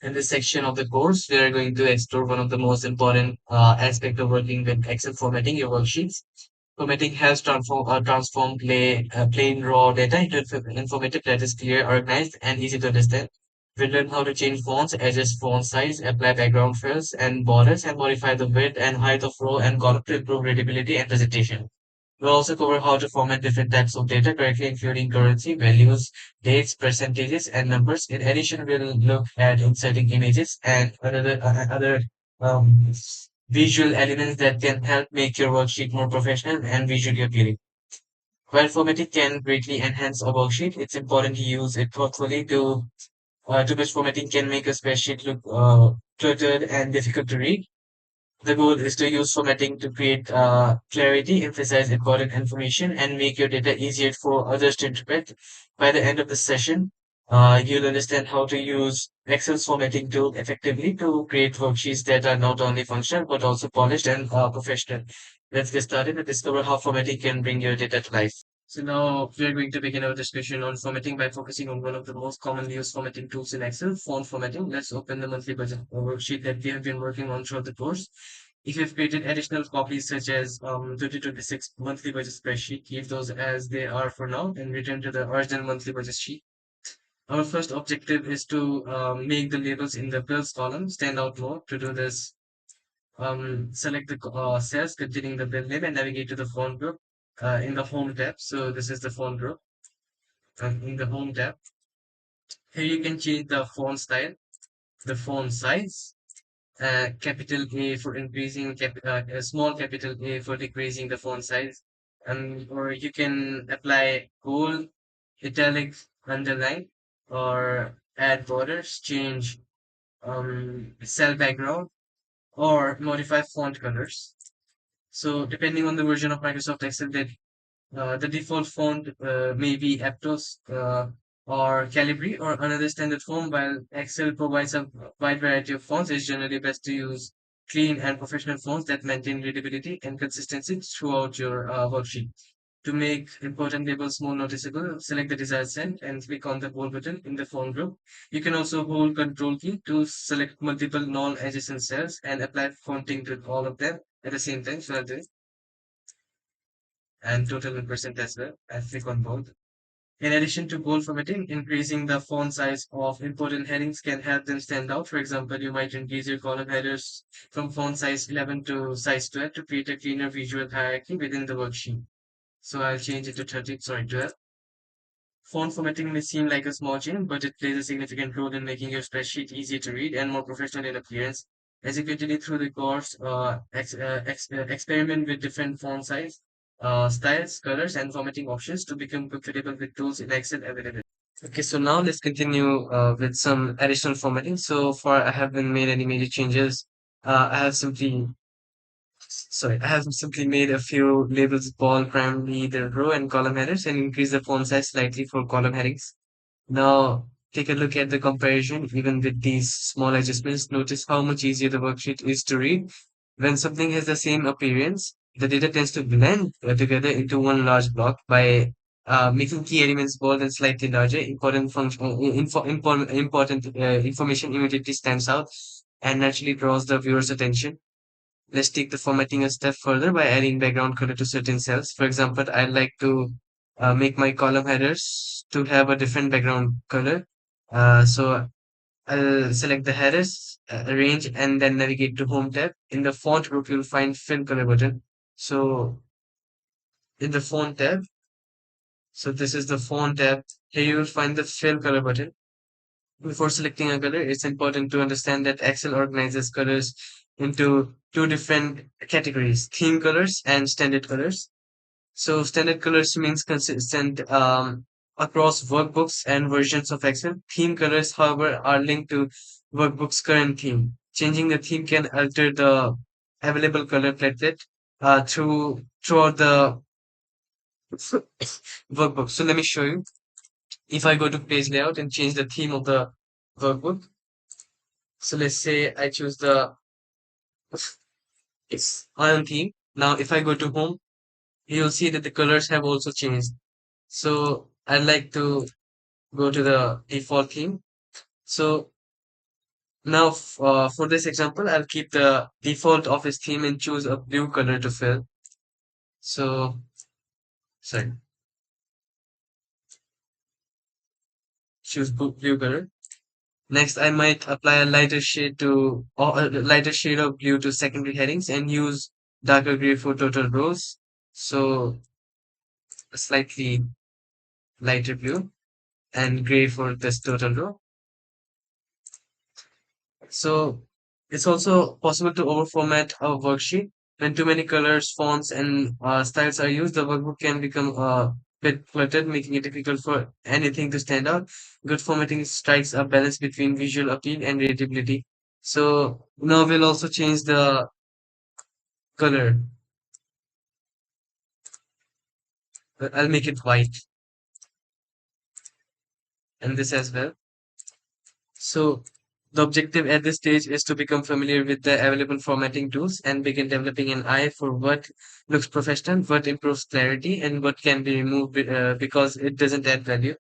In this section of the course, we are going to explore one of the most important aspect of working with Excel formatting, your worksheets. Formatting helps transform plain raw data into informative that is clear, organized, and easy to understand. We learn how to change fonts, adjust font size, apply background fills and borders, and modify the width and height of row and column to improve readability and presentation. We'll also cover how to format different types of data correctly, including currency, values, dates, percentages, and numbers. In addition, we'll look at inserting images and other um, visual elements that can help make your worksheet more professional and visually appealing. While formatting can greatly enhance a worksheet, it's important to use it thoughtfully. Too much formatting can make a spreadsheet look cluttered and difficult to read. The goal is to use formatting to create clarity, emphasize important information, and make your data easier for others to interpret. By the end of the session, you'll understand how to use Excel's formatting tool effectively to create worksheets that are not only functional but also polished and professional. Let's get started and discover how formatting can bring your data to life. So now we are going to begin our discussion on formatting by focusing on one of the most commonly used formatting tools in Excel, font formatting. Let's open the monthly budget worksheet that we have been working on throughout the course. If you've created additional copies such as 2026 monthly budget spreadsheet, keep those as they are for now and return to the original monthly budget sheet. Our first objective is to make the labels in the bills column stand out more. To do this, select the cells containing the bill name and navigate to the font group in the home tab. So this is the font group. In the home tab, here you can change the font style, the font size, capital A for increasing, small capital A for decreasing the font size, and or you can apply bold, italic, underline, or add borders, change cell background, or modify font colors. So depending on the version of Microsoft Excel that the default font may be Aptos or Calibri or another standard font, while Excel provides a wide variety of fonts. It's generally best to use clean and professional fonts that maintain readability and consistency throughout your worksheet. To make important labels more noticeable, select the desired cell and click on the bold button in the font group. You can also hold Control key to select multiple non-adjacent cells and apply fonting to all of them at the same time. So I'll do it and total in percent as well. I click on both. In addition to bold formatting, increasing the font size of important headings can help them stand out. For example, you might increase your column headers from font size 11 to size 12 to create a cleaner visual hierarchy within the worksheet. So I'll change it to 30, sorry, 12. Font formatting may seem like a small change, but it plays a significant role in making your spreadsheet easier to read and more professional in appearance. As you continue through the course, experiment with different font size, styles, colors, and formatting options to become comfortable with tools in Excel available. Okay, so now let's continue with some additional formatting. So far, I haven't made any major changes. I have simply made a few labels bold, primarily the row and column headers, and increase the font size slightly for column headings. Now, take a look at the comparison. Even with these small adjustments, notice how much easier the worksheet is to read. When something has the same appearance, the data tends to blend together into one large block by making key elements bold and slightly larger. Important information immediately stands out and naturally draws the viewer's attention. Let's take the formatting a step further by adding background color to certain cells. For example, I like to make my column headers to have a different background color. So I'll select the headers, arrange, and then navigate to Home tab. In the font group, you'll find Fill Color button. So in the Font tab, so this is the Font tab. Here you will find the Fill Color button. Before selecting a color, it's important to understand that Excel organizes colors into two different categories, theme colors and standard colors. So standard colors means consistent across workbooks and versions of Excel. Theme colors, however, are linked to workbook's current theme. Changing the theme can alter the available color palette throughout the workbook. So let me show you. If I go to page layout and change the theme of the workbook, so let's say I choose the iron theme. Now, if I go to home, you'll see that the colors have also changed. So I'd like to go to the default theme. So Now, for this example, I'll keep the default office theme and choose a blue color to fill. So, sorry, choose blue color. Next, I might apply a lighter shade to or a lighter shade of blue to secondary headings and use darker gray for total rows. So, a slightly lighter blue and gray for this total row. So it's also possible to overformat a worksheet. When too many colors, fonts, and styles are used, the workbook can become a bit cluttered, making it difficult for anything to stand out. Good formatting strikes a balance between visual appeal and readability. So now we'll also change the color. I'll make it white and this as well. So the objective at this stage is to become familiar with the available formatting tools and begin developing an eye for what looks professional, what improves clarity, and what can be removed because it doesn't add value.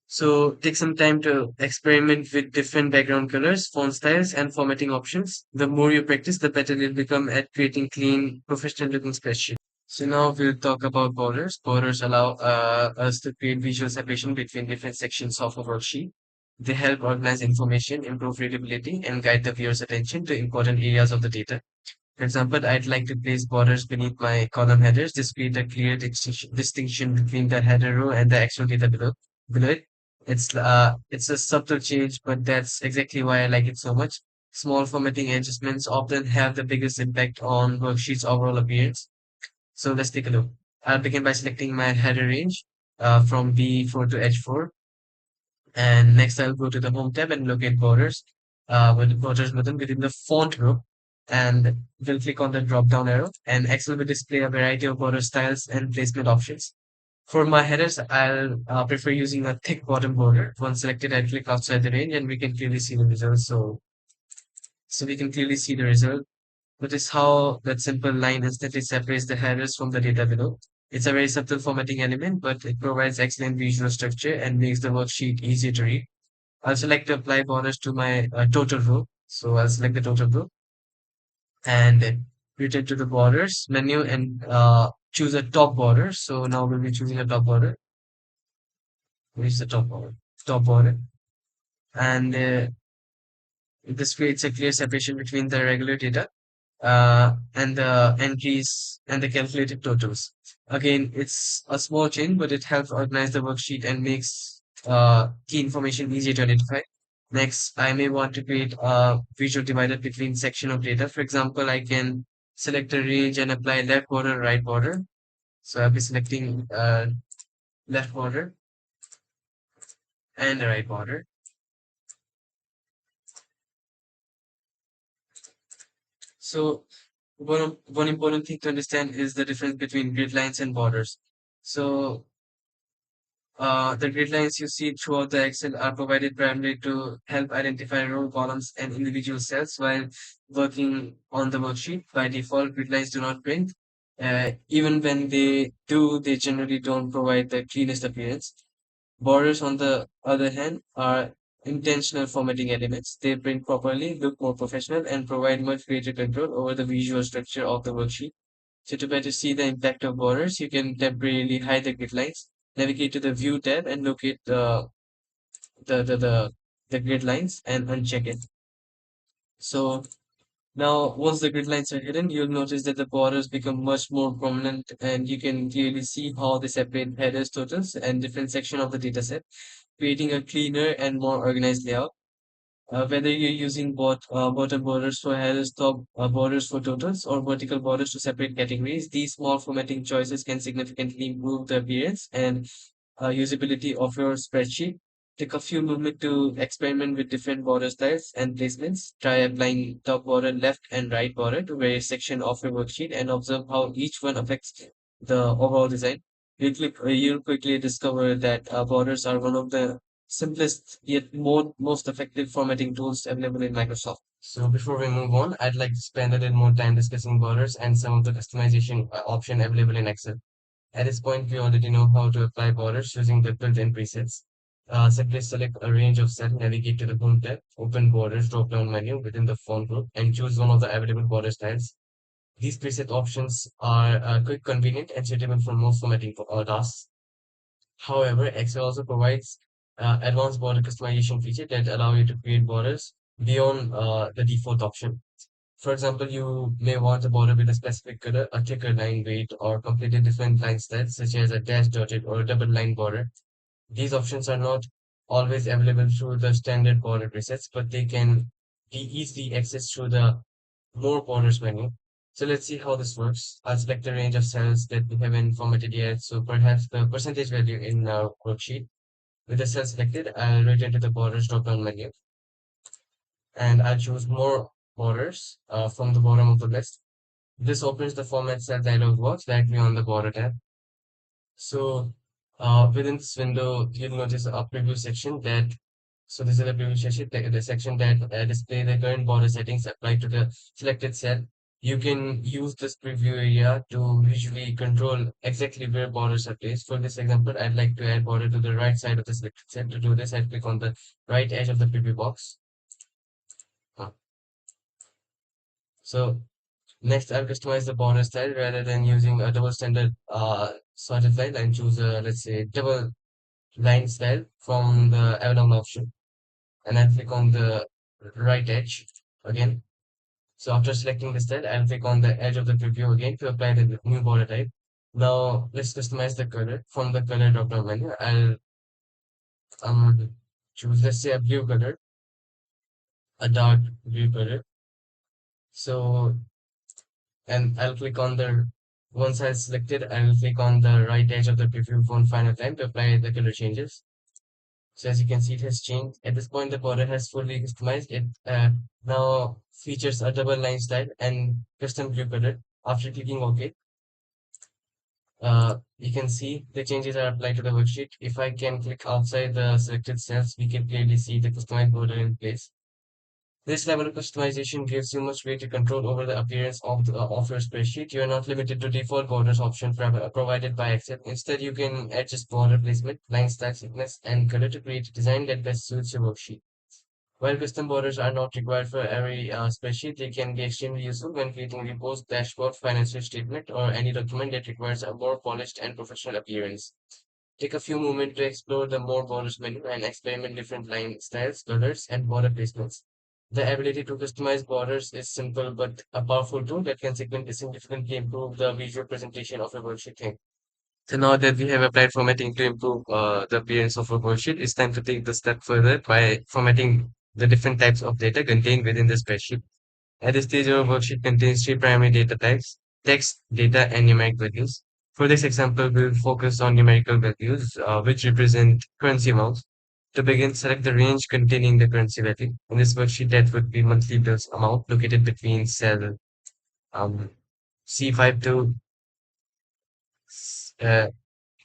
So take some time to experiment with different background colors, font styles, and formatting options. The more you practice, the better you'll become at creating clean, professional looking spreadsheets. So now we'll talk about borders. Borders allow us to create visual separation between different sections of a worksheet. They help organize information, improve readability, and guide the viewer's attention to important areas of the data. For example, I'd like to place borders beneath my column headers. This create a clear distinction between the header row and the actual data below it. It's a subtle change, but that's exactly why I like it so much. Small formatting adjustments often have the biggest impact on worksheets' overall appearance. So let's take a look. I'll begin by selecting my header range from B4 to H4. And next I'll go to the Home tab and locate borders with the borders button within the font group. And we'll click on the drop down arrow. And Excel will display a variety of border styles and placement options. For my headers, I'll prefer using a thick bottom border. Once selected, I'll click outside the range and we can clearly see the results. So we can clearly see the result. Notice how that simple line instantly separates the headers from the data below. It's a very subtle formatting element, but it provides excellent visual structure and makes the worksheet easier to read. I'll select to apply borders to my total row. So I'll select the total row and then return to the borders menu and choose a top border. So now we'll be choosing a top border. Which is the top border? Top border. And this creates a clear separation between the regular data and the entries and the calculated totals. Again, it's a small change, but it helps organize the worksheet and makes key information easier to identify. Next, I may want to create a visual divider between section of data. For example, I can select a range and apply left border, right border. So I'll be selecting left border and the right border. So one important thing to understand is the difference between grid lines and borders. So the grid lines you see throughout the Excel are provided primarily to help identify row columns and individual cells while working on the worksheet. By default, grid lines do not print. Even when they do, they generally don't provide the cleanest appearance. Borders, on the other hand, are intentional formatting elements. They print properly, look more professional, and provide much greater control over the visual structure of the worksheet. So to better see the impact of borders, you can temporarily hide the grid lines, navigate to the View tab and locate the, the, the, the grid lines and uncheck it. So now, once the grid lines are hidden, you'll notice that the borders become much more prominent and you can clearly see how they separate headers, totals, and different section of the dataset, creating a cleaner and more organized layout. Whether you're using bottom borders for headers, top borders for totals, or vertical borders to separate categories, these small formatting choices can significantly improve the appearance and usability of your spreadsheet. Take a few moments to experiment with different border styles and placements. Try applying top border, left and right border to various sections of your worksheet and observe how each one affects the overall design. You'll quickly discover that borders are one of the simplest yet most effective formatting tools available in Microsoft. So before we move on, I'd like to spend a little more time discussing borders and some of the customization option available in Excel. At this point, we already know how to apply borders using the built-in presets. simply select a range of cells, navigate to the Home tab, open Borders drop-down menu within the font group, and choose one of the available border styles. These preset options are quick, convenient, and suitable for most formatting tasks. However, Excel also provides advanced border customization feature that allow you to create borders beyond the default option. For example, you may want a border with a specific color, a thicker line weight, or completely different line styles, such as a dash dotted or a double line border. These options are not always available through the standard border presets, but they can be easily accessed through the More Borders menu. So let's see how this works. I'll select a range of cells that we haven't formatted yet. So perhaps the percentage value in our worksheet. With the cell selected, I'll return to the Borders drop-down menu and I'll choose More Borders from the bottom of the list. This opens the Format Cell dialog box directly on the Border tab. So within this window, you'll notice a preview section that, so this is a preview section, the section that display the current border settings applied to the selected cell. You can use this preview area to visually control exactly where borders are placed. For this example, I'd like to add border to the right side of the selected cell. To do this, I click on the right edge of the preview box. Uh, So next, I'll customize the border style rather than using a double standard sorted line and choose a, let's say, double line style from the add-on option, and I'll click on the right edge again. So after selecting the style, I'll click on the edge of the preview again to apply the new border type. Now let's customize the color from the color drop-down menu. I'll choose, let's say, a blue color, a dark blue color. So, and I'll click on the, once I've selected, I'll click on the right edge of the preview one final time to apply the color changes. So as you can see, it has changed. At this point, the border has fully customized. It now features a double line style and custom blue color. After clicking OK, you can see the changes are applied to the worksheet. If I can click outside the selected cells, we can clearly see the customized border in place. This level of customization gives you much greater control over the appearance of your spreadsheet. You are not limited to default borders option provided by Excel. Instead, you can adjust border placement, line style, thickness, and color to create a design that best suits your worksheet. While custom borders are not required for every spreadsheet, they can be extremely useful when creating reports, dashboard, financial statement, or any document that requires a more polished and professional appearance. Take a few moments to explore the More Borders menu and experiment different line styles, colors, and border placements. The ability to customize borders is simple but a powerful tool that can significantly improve the visual presentation of a worksheet. So now that we have applied formatting to improve the appearance of a worksheet, it's time to take the step further by formatting the different types of data contained within the spreadsheet. At this stage, our worksheet contains three primary data types: text, data, and numeric values. For this example, we'll focus on numerical values, which represent currency amounts. To begin, select the range containing the currency value. In this worksheet, that would be monthly bills amount located between cell um, C5 to uh,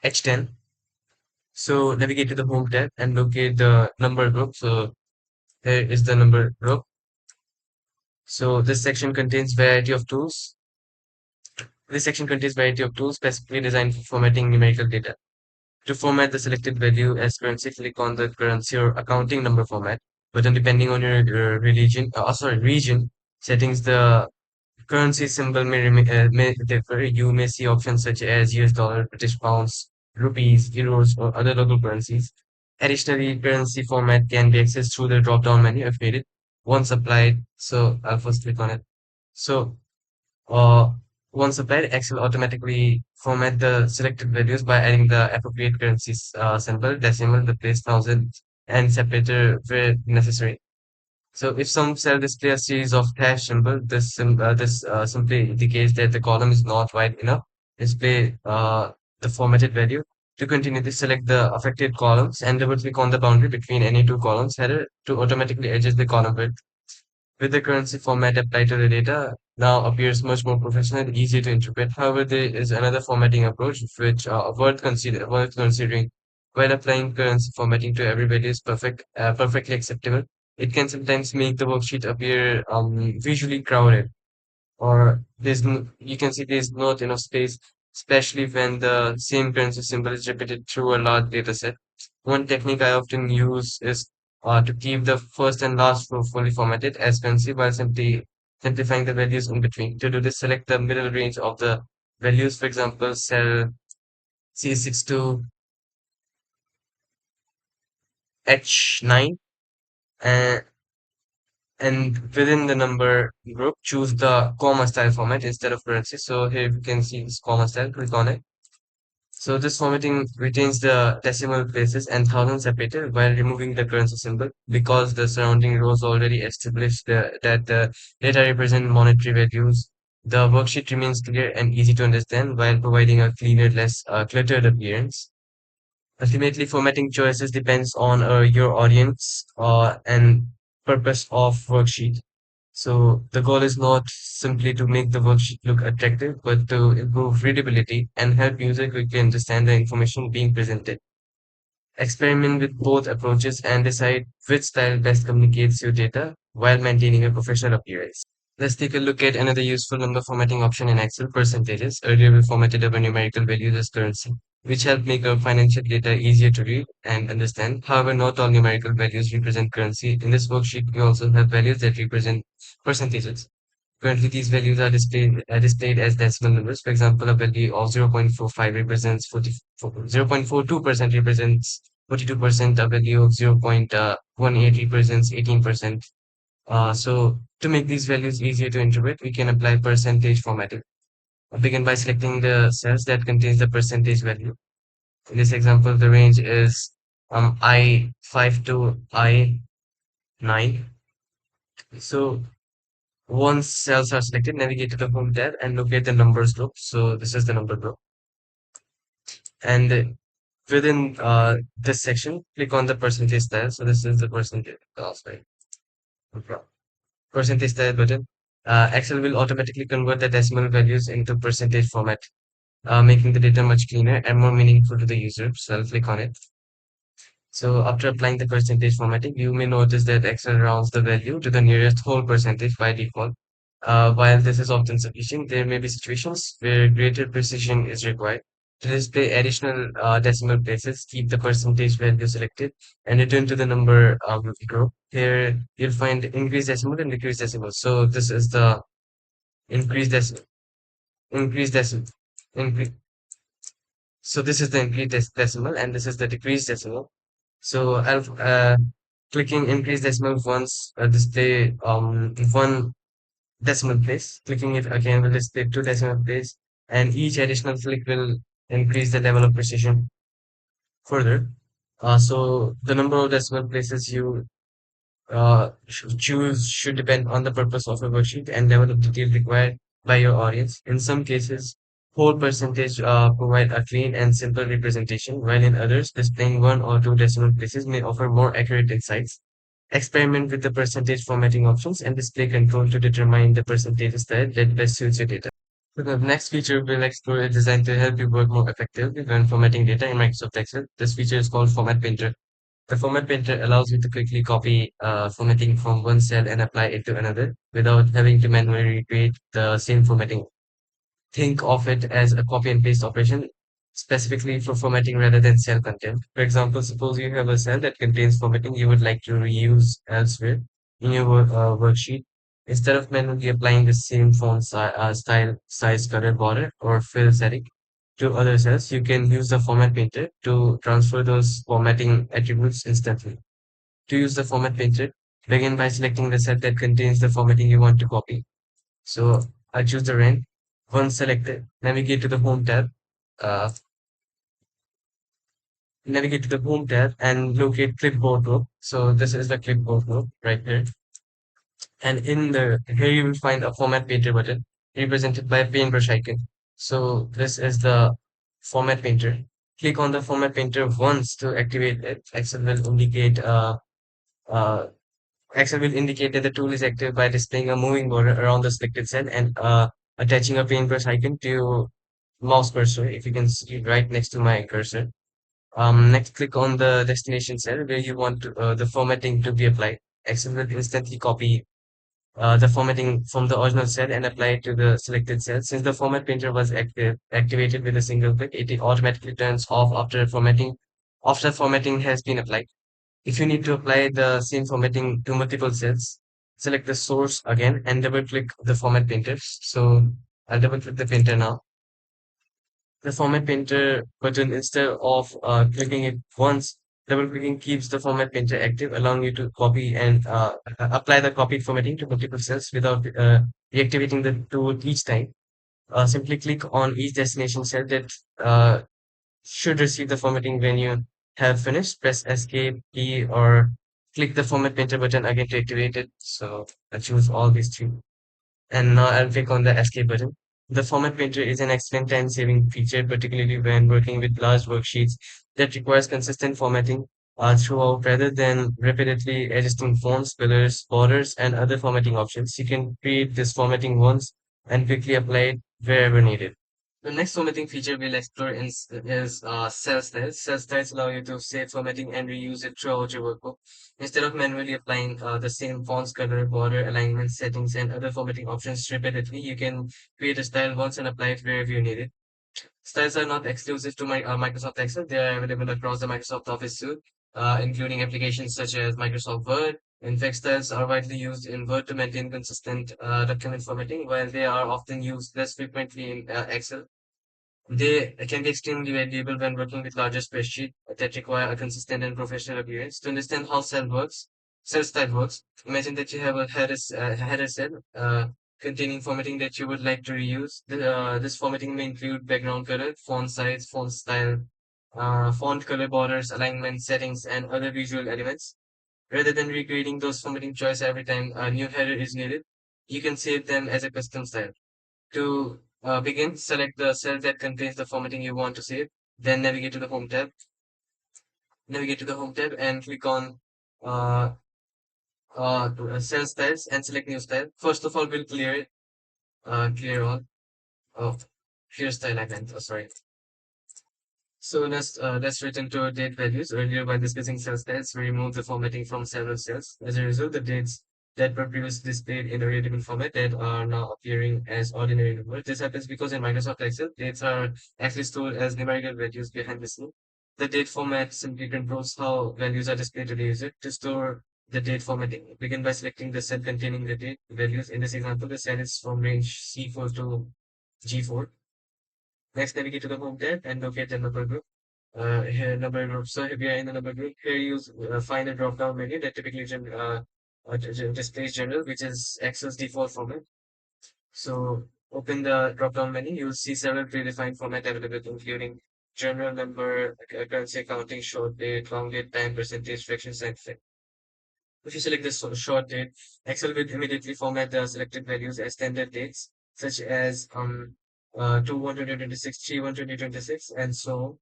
H10. So navigate to the Home tab and locate the number group. So here is the number group. So this section contains variety of tools. This section contains variety of tools specifically designed for formatting numerical data. To format the selected value as currency, click on the currency or accounting number format button depending on your region settings. The currency symbol may differ. You may see options such as US dollar, British pounds, rupees, euros, or other local currencies. Additionally, currency format can be accessed through the drop-down menu if needed. Once applied, so I'll first click on it. So, uh, once applied, Excel automatically format the selected values by adding the appropriate currencies symbol, decimal, the place, thousand, and separator where necessary. So if some cell display a series of hash symbol, this simply indicates that the column is not wide enough. Display the formatted value. To continue this, select the affected columns and double click on the boundary between any two columns header to automatically adjust the column width. With the currency format applied to the data, now appears much more professional and easier to interpret. However, there is another formatting approach which worth considering. While applying currency formatting to every value is perfectly acceptable, it can sometimes make the worksheet appear visually crowded, or you can see there's not enough space, especially when the same currency symbol is repeated through a large data set. One technique I often use is to keep the first and last row fully formatted as currency while simply simplifying the values in between. To do this, select the middle range of the values, for example, cell C6 to H9, and, and within the number group, choose the comma style format instead of currency. So here you can see this comma style, click on it. So this formatting retains the decimal places and thousands separated while removing the currency symbol because the surrounding rows already established that the data represent monetary values. The worksheet remains clear and easy to understand while providing a cleaner, less cluttered appearance. Ultimately, formatting choices depends on your audience and purpose of worksheet. So the goal is not simply to make the worksheet look attractive, but to improve readability and help user quickly understand the information being presented. Experiment with both approaches and decide which style best communicates your data while maintaining a professional appearance. Let's take a look at another useful number formatting option in Excel, percentages. Earlier, we formatted our numerical values as currency, which helped make our financial data easier to read and understand. However, not all numerical values represent currency. In this worksheet, we also have values that represent percentages. Currently, these values are displayed as decimal numbers. For example, a value of 0.45 represents 0.42% represents 42%. A value of 0.18 represents 18%. So to make these values easier to interpret, we can apply percentage formatting. Begin by selecting the cells that contains the percentage value. In this example, the range is I5 to I9. So once cells are selected, navigate to the home tab and locate the numbers group. So this is the number group. And within this section, click on the percentage style. So this is the percentage. Oh, sorry. Percentage style button. Excel will automatically convert the decimal values into percentage format, making the data much cleaner and more meaningful to the user. So I'll click on it. So after applying the percentage formatting, you may notice that Excel rounds the value to the nearest whole percentage by default. While this is often sufficient, there may be situations where greater precision is required. To display additional decimal places, keep the percentage value selected and return to the number group. Here you'll find increased decimal and decreased decimal. So this is the increased decimal, increased decimal, increase. So this is the increased decimal and this is the decreased decimal. So I'll clicking increase decimal once display one decimal place. Clicking it again will display two decimal place, and each additional click will increase the level of precision further. So the number of decimal places you choose should depend on the purpose of a worksheet and level of detail required by your audience. In some cases, whole percentage provide a clean and simple representation, while in others, displaying one or two decimal places may offer more accurate insights. Experiment with the percentage formatting options and display control to determine the percentage style that best suits your data. So the next feature we'll explore is designed to help you work more effectively when formatting data in Microsoft Excel. This feature is called Format Painter. The format painter allows you to quickly copy formatting from one cell and apply it to another without having to manually recreate the same formatting. Think of it as a copy and paste operation specifically for formatting rather than cell content. For example, suppose you have a cell that contains formatting you would like to reuse elsewhere in your worksheet. Instead of manually applying the same style, size, color, border, or fill setting to other cells, you can use the format painter to transfer those formatting attributes instantly. To use the format painter, begin by selecting the cell that contains the formatting you want to copy. So I choose the rent. Once selected, uh, navigate to the home tab and locate clipboard group. So this is the clipboard group right here. And in the here you will find a format painter button represented by a paintbrush icon. So this is the format painter. Click on the format painter once to activate it. Uh, Excel will indicate that the tool is active by displaying a moving border around the selected cell and attaching a paintbrush icon to your mouse cursor. If you can see right next to my cursor. Next, click on the destination cell where you want the formatting to be applied. Excel will instantly copy the formatting from the original cell and apply it to the selected cell. Since the format painter was activated with a single click, it automatically turns off after formatting after formatting has been applied. If you need to apply the same formatting to multiple cells, select the source again and double click the format painter. So I'll double click the painter now. The format painter button, instead of clicking it once, double clicking keeps the format painter active, allowing you to copy and apply the copied formatting to multiple cells without reactivating the tool each time. Simply click on each destination cell that uh, should receive the formatting. When you have finished, press escape key or click the format painter button again to activate it. So I choose all these three. And now I'll click on the escape button. The format painter is an excellent time saving feature, particularly when working with large worksheets that requires consistent formatting throughout rather than repeatedly adjusting fonts, colors, borders, and other formatting options. You can create this formatting once and quickly apply it wherever needed. The next formatting feature we'll explore is cell styles. Cell styles allow you to save formatting and reuse it throughout your workbook. Instead of manually applying the same fonts, color, border, alignment, settings, and other formatting options repeatedly, you can create a style once and apply it wherever you need it. Styles are not exclusive to Microsoft Excel. They are available across the Microsoft Office suite, including applications such as Microsoft Word. In fact, styles are widely used in Word to maintain consistent document formatting, while they are often used less frequently in Excel. They can be extremely valuable when working with larger spreadsheets that require a consistent and professional appearance. To understand how cell style works, imagine that you have a header cell containing formatting that you would like to reuse. This formatting may include background color, font size, font style, font color, borders, alignment, settings, and other visual elements. Rather than recreating those formatting choice every time a new header is needed, you can save them as a custom style. To begin, select the cell that contains the formatting you want to save. Then navigate to the home tab and click on uh, cell styles and select new style. First of all, we'll clear it, clear all. Oh, clear style I meant. Oh, sorry. So let's return to our date values. Earlier, by discussing cell styles, we removed the formatting from several cells. As a result, the dates that were previously displayed in a readable format that are now appearing as ordinary numbers. This happens because in Microsoft Excel, dates are actually stored as numerical values behind the scene. The date format simply controls how values are displayed to the user. To store the date formatting, begin by selecting the cell containing the date values. In this example, the cell is from range C4 to G4. Next, navigate to the home tab and locate the number group. Here, number group. So if we are in the number group, here you find a drop-down menu that typically displays general, which is Excel's default format. So open the drop-down menu. You'll see several predefined format available, including general, number, currency, accounting, short date, long date, time, percentage, fractions, and fixed. If you select this short date, Excel will immediately format the selected values as standard dates, such as 2 1 2026, 3 1 2026, and so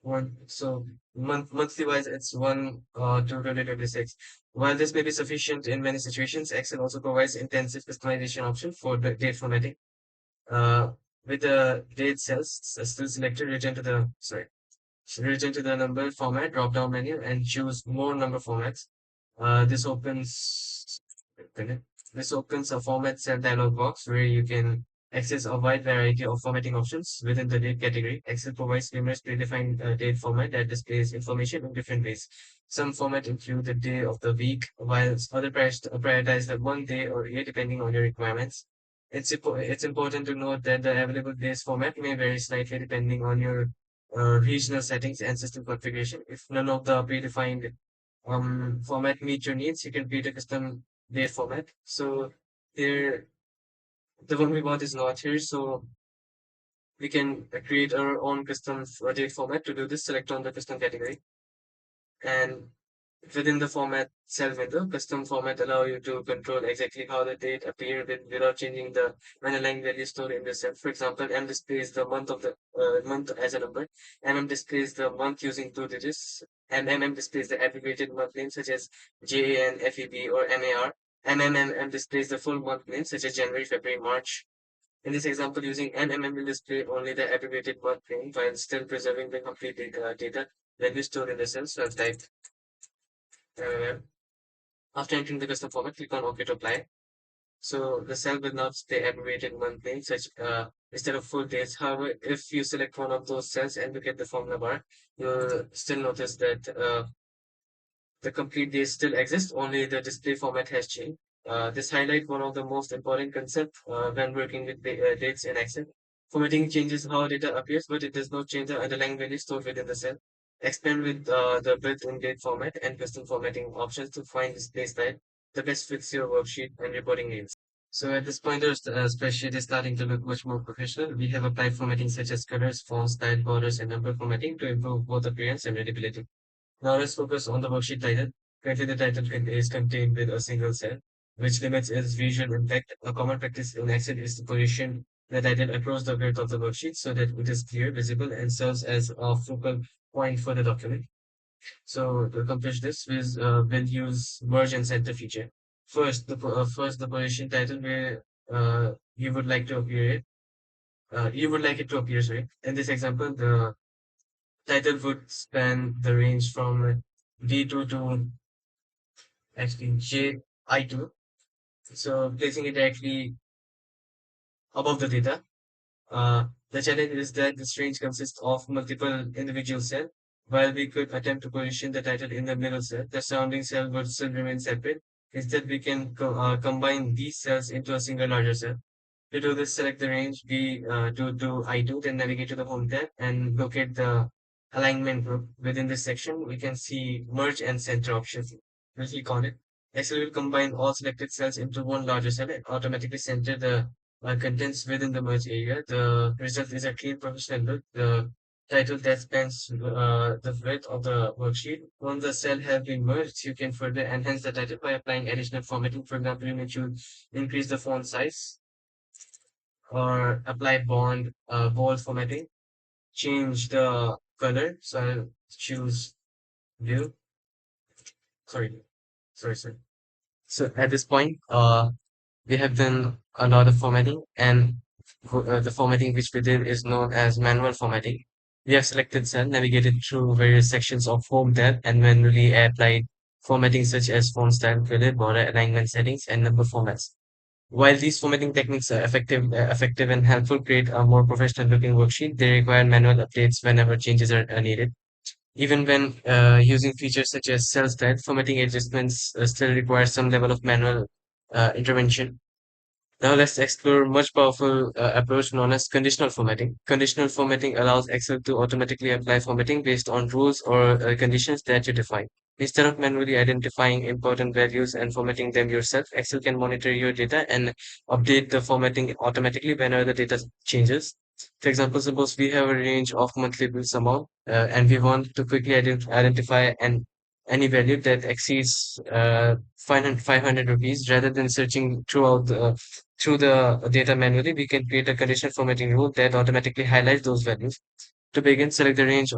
on. So monthly wise, it's 1 to 2026. While this may be sufficient in many situations, Excel also provides intensive customization option for the date formatting. Uh, with the date cells still selected, return to the number format drop-down menu and choose more number formats. Uh, this opens this opens a format cell dialog box where you can access a wide variety of formatting options within the date category. Excel provides numerous predefined date format that displays information in different ways. Some format include the day of the week, while other prioritize the one day or year depending on your requirements. It's important to note that the available days format may vary slightly depending on your regional settings and system configuration. If none of the predefined format meet your needs, you can create a custom date format. So here, the one we want is not here. So we can create our own custom date format. To do this, select on the custom category and within the format cell window, custom format allow you to control exactly how the date appear without changing the underlying value stored in the cell. For example, M displays the month as a number. Displays the month using two digits, and displays the abbreviated month name such as JAN, FEB, or MAR. Displays the full month name such as January, February, March. In this example, using will display only the abbreviated month name while still preserving the complete data value stored in the cell. So I've typed uh, after entering the custom format, click on OK to apply. So the cell will not stay abbreviated in one plane, such instead of full dates. However, if you select one of those cells and look at the formula bar, you'll still notice that the complete days still exist, only the display format has changed. This highlights one of the most important concepts when working with dates in Excel. Formatting changes how data appears, but it does not change the underlying value stored within the cell. Expand with the built-in date format and custom formatting options to find display style that best fits your worksheet and reporting needs. So at this point, our spreadsheet is starting to look much more professional. We have applied formatting such as colors, font style, borders, and number formatting to improve both appearance and readability. Now let's focus on the worksheet title. Currently, the is contained with a single cell, which limits its visual impact. A common practice in Excel is to position the title across the width of the worksheet so that it is clear, visible, and serves as a focal point for the document. So to accomplish this, we'll use merge and center feature. First the position title where you would like to appear it. You would like it to appear, sorry. In this example, the title would span the range from D2 to actually JI2. So placing it directly above the data. The challenge is that this range consists of multiple individual cells. While we could attempt to position the title in the middle cell, the surrounding cell would still remain separate. Instead, we can combine these cells into a single larger cell. To do this, select the range B to I2, then navigate to the Home tab and locate the alignment group. Within this section, we can see Merge and Center options. We'll click on it. Excel will combine all selected cells into one larger cell and automatically center the contents within the merge area. The result is a clean professional look. The title that spans the width of the worksheet. Once the cell have been merged, you can further enhance the title by applying additional formatting. For example, you may choose increase the font size or apply bold formatting, change the color. So I'll choose blue. Sorry, sorry. So at this point, we have done a lot of formatting, and the formatting which we did is known as manual formatting. We have selected cell, navigated through various sections of Home tab, and manually applied formatting such as font style, color, border alignment settings, and number formats. While these formatting techniques are effective and helpful, create a more professional-looking worksheet, they require manual updates whenever changes are needed. Even when using features such as cell style, formatting adjustments still require some level of manual intervention. Now let's explore much powerful approach known as conditional formatting. Conditional formatting allows Excel to automatically apply formatting based on rules or conditions that you define. Instead of manually identifying important values and formatting them yourself, Excel can monitor your data and update the formatting automatically whenever the data changes. For example, suppose we have a range of monthly bills amount and we want to quickly identify any value that exceeds 500 rupees rather than searching through the data manually, we can create a conditional formatting rule that automatically highlights those values. To begin, select the range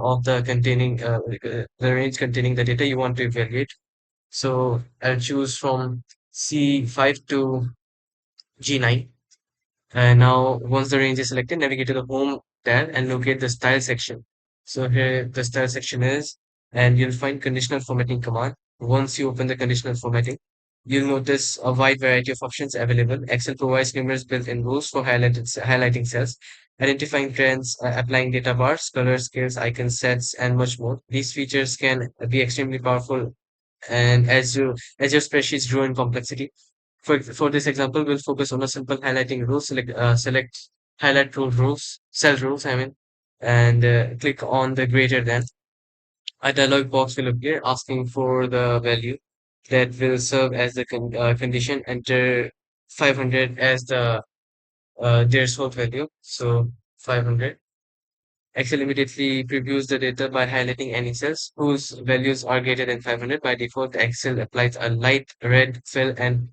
containing the data you want to evaluate. So I'll choose from C5 to G9. And now, once the range is selected, navigate to the Home tab and locate the Style section. So here the Style section is, and you'll find Conditional Formatting command. Once you open the Conditional Formatting, you'll notice a wide variety of options available. Excel provides numerous built-in rules for highlighting cells, identifying trends, applying data bars, color scales, icon sets, and much more. These features can be extremely powerful, and as your spreadsheets grow in complexity. For this example, we'll focus on a simple highlighting rule. Select highlight rule rules, cell rules, I mean, and click on the greater than. A dialog box will appear asking for the value that will serve as the condition. Enter 500 as the their source value. So 500. Excel immediately previews the data by highlighting any cells whose values are greater than 500. By default, Excel applies a light red fill and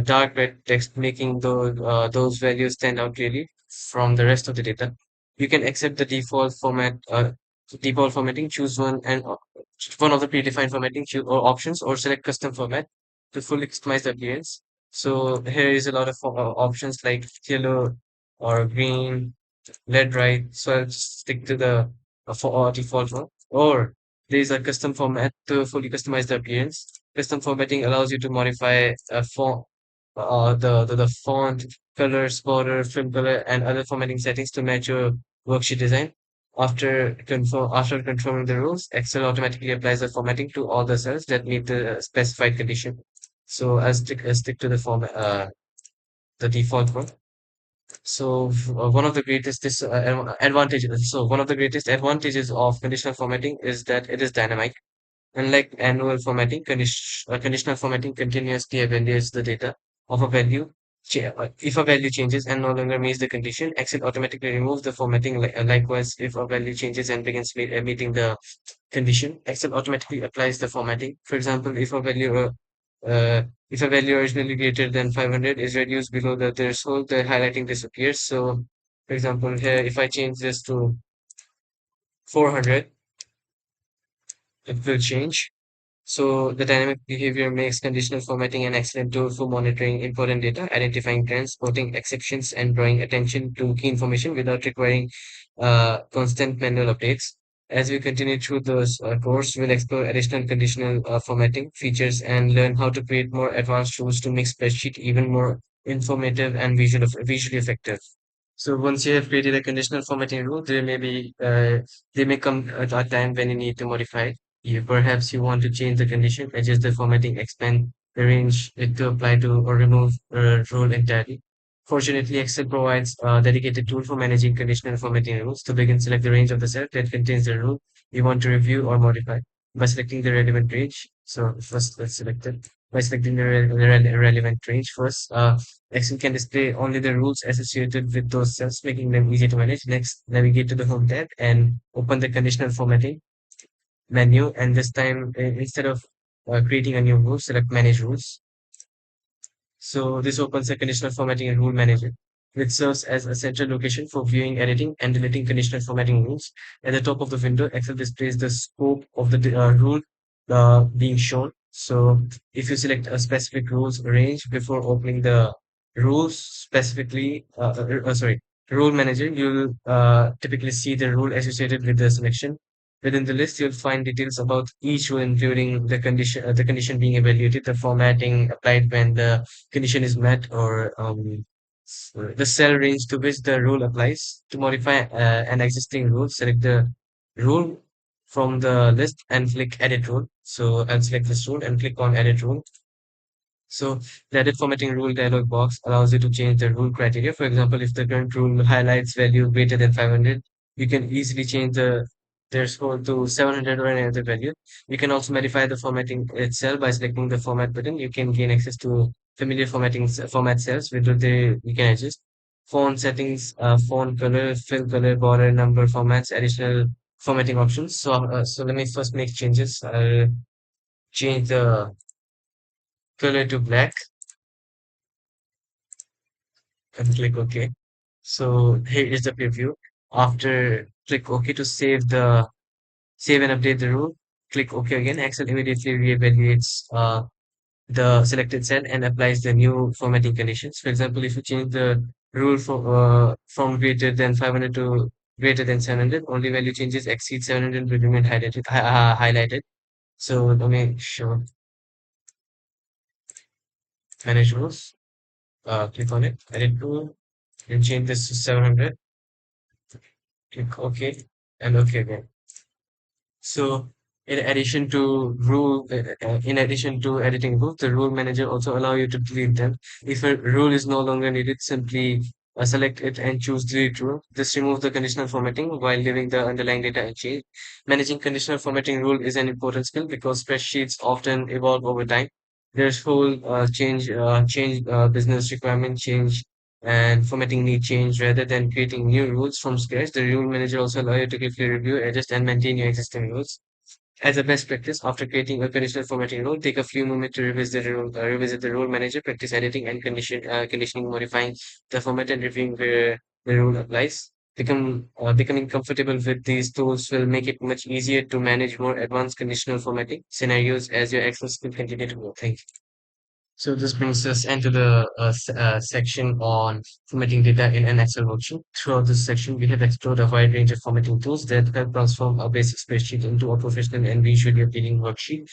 dark red text, making those values stand out clearly from the rest of the data. You can accept the default formatting, choose one of the predefined formatting or options, or select custom format to fully customize the appearance. So here is a lot of options like yellow or green, led right. So I'll just stick to the default one. Or there is a custom format to fully customize the appearance. Custom formatting allows you to modify a font. the font, colors, border, film color, and other formatting settings to match your worksheet design. After confirming the rules, Excel automatically applies the formatting to all the cells that meet the specified condition. So I'll stick to the format, the default one. One of the greatest advantages. So one of the greatest advantages of conditional formatting is that it is dynamic. Unlike annual formatting, conditional formatting continuously evaluates the data of a value. If a value changes and no longer meets the condition, Excel automatically removes the formatting. Likewise, if a value changes and begins meeting the condition, Excel automatically applies the formatting. For example, uh, if a value originally greater than 500 is reduced below the threshold, the highlighting disappears. So, for example, here, if I change this to 400, it will change. So the dynamic behavior makes conditional formatting an excellent tool for monitoring important data, identifying trends, spotting exceptions, and drawing attention to key information without requiring constant manual updates. As we continue through this course, we'll explore additional conditional formatting features and learn how to create more advanced tools to make spreadsheet even more informative and visually effective. So once you have created a conditional formatting rule, there may come a time when you need to modify it. Perhaps you want to change the condition, adjust the formatting, expand the range it to apply to, or remove a rule entirely. Fortunately, Excel provides a dedicated tool for managing conditional formatting rules. To begin, select the range of the cell that contains the rule you want to review or modify by selecting the relevant range. So first, let's select it. By selecting the relevant range first, Excel can display only the rules associated with those cells, making them easy to manage. Next, navigate to the Home tab and open the conditional formatting menu, and this time instead of creating a new rule, select manage rules. So this opens a conditional formatting and rule manager, which serves as a central location for viewing, editing, and deleting conditional formatting rules. At the top of the window, Excel displays the scope of the rule being shown. So if you select a specific rules range before opening the rules specifically, rule manager, you'll typically see the rule associated with the selection. Within the list, you'll find details about each rule, including the condition being evaluated, the formatting applied when the condition is met, or the cell range to which the rule applies. To modify an existing rule, select the rule from the list and click edit rule. So I'll select this rule and click on edit rule. So the edit formatting rule dialog box allows you to change the rule criteria. For example, if the current rule highlights value greater than 500, you can easily change their score to 700 or any other value. You can also modify the formatting itself by selecting the format button. You can gain access to familiar format cells with you can adjust font settings, font color, fill color, border, number formats, additional formatting options. So let me first make changes. I'll change the color to black and click OK. So here is the preview. After click OK to save and update the rule, click OK again. Excel immediately reevaluates the selected cell and applies the new formatting conditions. For example, if you change the rule from greater than 500 to greater than 700, only value changes exceed 700 will remain highlighted. So let me show manage rules. Click on it, edit rule, and change this to 700. Click OK and OK again. So in addition to editing rules, the rule manager also allow you to delete them. If a rule is no longer needed, simply select it and choose delete rule. This removes the conditional formatting while leaving the underlying data unchanged. Managing conditional formatting rule is an important skill because spreadsheets often evolve over time. There's whole business requirement change and formatting need change. Rather than creating new rules from scratch, the rule manager also allow you to quickly review, adjust, and maintain your existing rules. As a best practice, after creating a conditional formatting rule, take a few moments to revisit the rule manager, practice editing and conditioning, modifying the format, and reviewing where the rule applies. Becoming comfortable with these tools will make it much easier to manage more advanced conditional formatting scenarios as your Excel skill continue to grow. Thank you. So this brings us into the section on formatting data in an Excel worksheet. Throughout this section, we have explored a wide range of formatting tools that help transform a basic spreadsheet into a professional and visually appealing worksheet.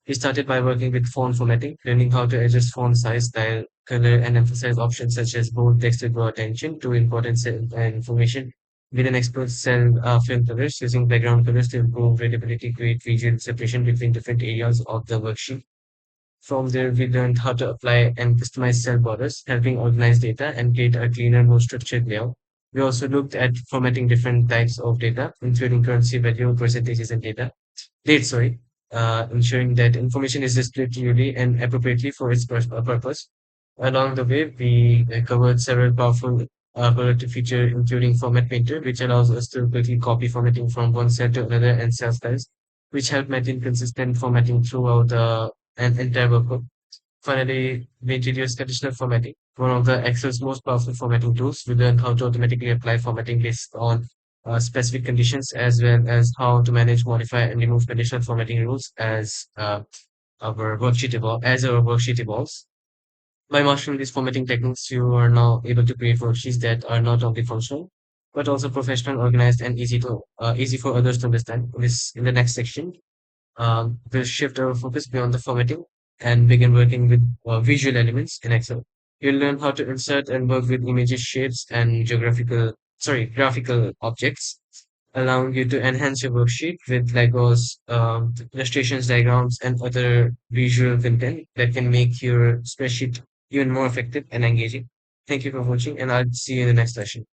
We started by working with font formatting, learning how to adjust font size, style, color, and emphasize options such as bold text to draw attention to important information. We then explored cell film colors, using background colors to improve readability, create visual separation between different areas of the worksheet. From there, we learned how to apply and customize cell borders, helping organize data and create a cleaner, more structured layout. We also looked at formatting different types of data, including currency, value, percentages, and dates, ensuring that information is displayed clearly and appropriately for its purpose. Along the way, we covered several powerful productive features, including Format Painter, which allows us to quickly copy formatting from one cell to another, and cell styles, which help maintain consistent formatting throughout an entire workbook. Finally, we introduced conditional formatting, one of the Excel's most powerful formatting tools. We learned how to automatically apply formatting based on specific conditions, as well as how to manage, modify, and remove conditional formatting rules as our worksheet evolves. By mastering these formatting techniques, you are now able to create worksheets that are not only functional, but also professional, organized, and easy for others to understand. In the next section, we'll shift our focus beyond the formatting and begin working with visual elements in Excel. You'll learn how to insert and work with images, shapes, and graphical objects, allowing you to enhance your worksheet with Legos, illustrations, diagrams, and other visual content that can make your spreadsheet even more effective and engaging. Thank you for watching, and I'll see you in the next session.